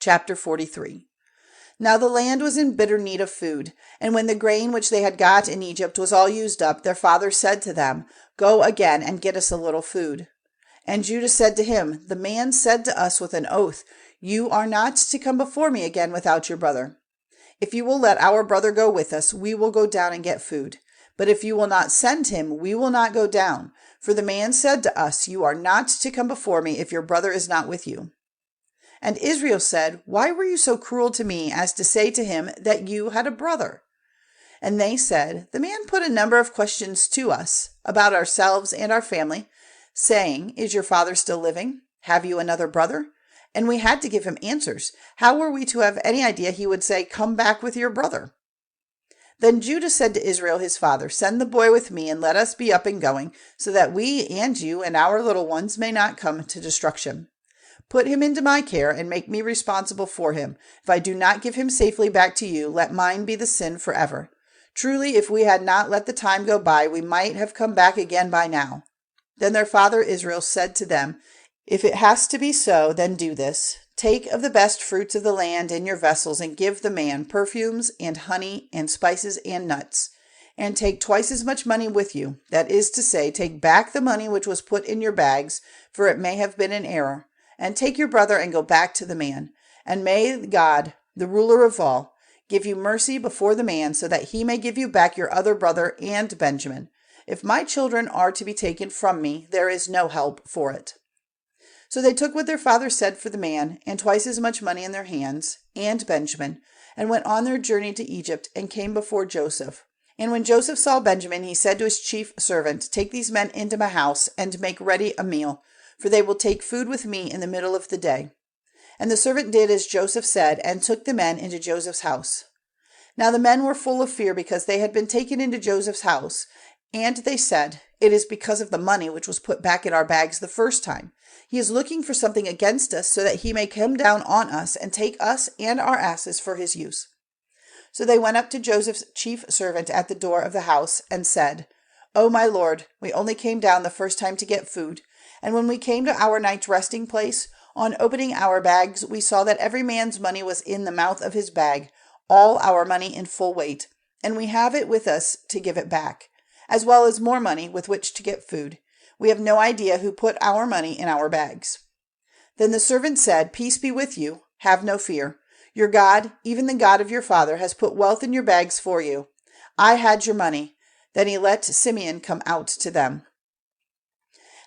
Chapter 43. Now the land was in bitter need of food, and when the grain which they had got in Egypt was all used up, their father said to them, Go again and get us a little food. And Judah said to him, The man said to us with an oath, You are not to come before me again without your brother. If you will let our brother go with us, we will go down and get food. But if you will not send him, we will not go down. For the man said to us, You are not to come before me if your brother is not with you. And Israel said, Why were you so cruel to me as to say to him that you had a brother? And they said, The man put a number of questions to us about ourselves and our family, saying, Is your father still living? Have you another brother? And we had to give him answers. How were we to have any idea he would say, Come back with your brother? Then Judah said to Israel his father, Send the boy with me, and let us be up and going, so that we and you and our little ones may not come to destruction. Put him into my care, and make me responsible for him. If I do not give him safely back to you, let mine be the sin forever. Truly, if we had not let the time go by, we might have come back again by now. Then their father Israel said to them, If it has to be so, then do this. Take of the best fruits of the land in your vessels, and give the man perfumes and honey and spices and nuts. And take twice as much money with you. That is to say, take back the money which was put in your bags, for it may have been an error. And take your brother and go back to the man. And may God, the ruler of all, give you mercy before the man, so that he may give you back your other brother and Benjamin. If my children are to be taken from me, there is no help for it. So they took what their father said for the man, and twice as much money in their hands, and Benjamin, and went on their journey to Egypt, and came before Joseph. And when Joseph saw Benjamin, he said to his chief servant, Take these men into my house, and make ready a meal, for they will take food with me in the middle of the day. And the servant did as Joseph said, and took the men into Joseph's house. Now the men were full of fear, because they had been taken into Joseph's house, and they said, It is because of the money which was put back in our bags the first time. He is looking for something against us, so that he may come down on us and take us and our asses for his use. So they went up to Joseph's chief servant at the door of the house, and said, O my lord, we only came down the first time to get food. And when we came to our night's resting place, on opening our bags, we saw that every man's money was in the mouth of his bag, all our money in full weight, and we have it with us to give it back, as well as more money with which to get food. We have no idea who put our money in our bags. Then the servant said, Peace be with you. Have no fear. Your God, even the God of your father, has put wealth in your bags for you. I had your money. Then he let Simeon come out to them.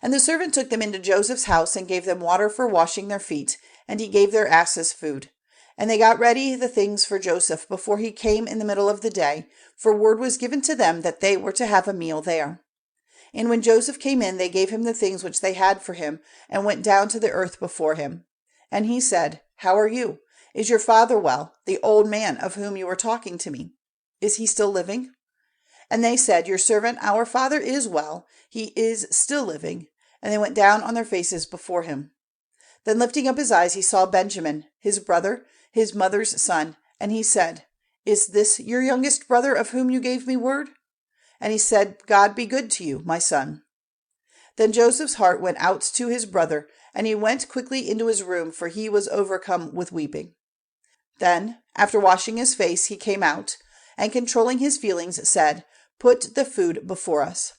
And the servant took them into Joseph's house, and gave them water for washing their feet, and he gave their asses food. And they got ready the things for Joseph before he came in the middle of the day, for word was given to them that they were to have a meal there. And when Joseph came in, they gave him the things which they had for him, and went down to the earth before him. And he said, How are you? Is your father well, the old man of whom you were talking to me? Is he still living? And they said, Your servant, our father, is well. He is still living. And they went down on their faces before him. Then lifting up his eyes, he saw Benjamin, his brother, his mother's son, and he said, Is this your youngest brother of whom you gave me word? And he said, God be good to you, my son. Then Joseph's heart went out to his brother, and he went quickly into his room, for he was overcome with weeping. Then, after washing his face, he came out, and controlling his feelings, said, Put the food before us.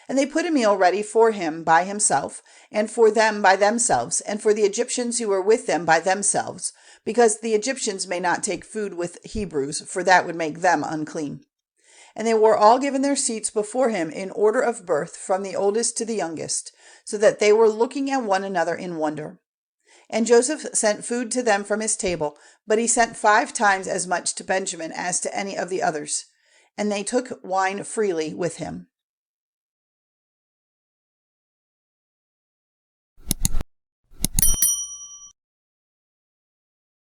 And they put a meal ready for him by himself, and for them by themselves, and for the Egyptians who were with them by themselves, because the Egyptians may not take food with Hebrews, for that would make them unclean. And they were all given their seats before him in order of birth, from the oldest to the youngest, so that they were looking at one another in wonder. And Joseph sent food to them from his table, but he sent 5 times as much to Benjamin as to any of the others. And they took wine freely with him.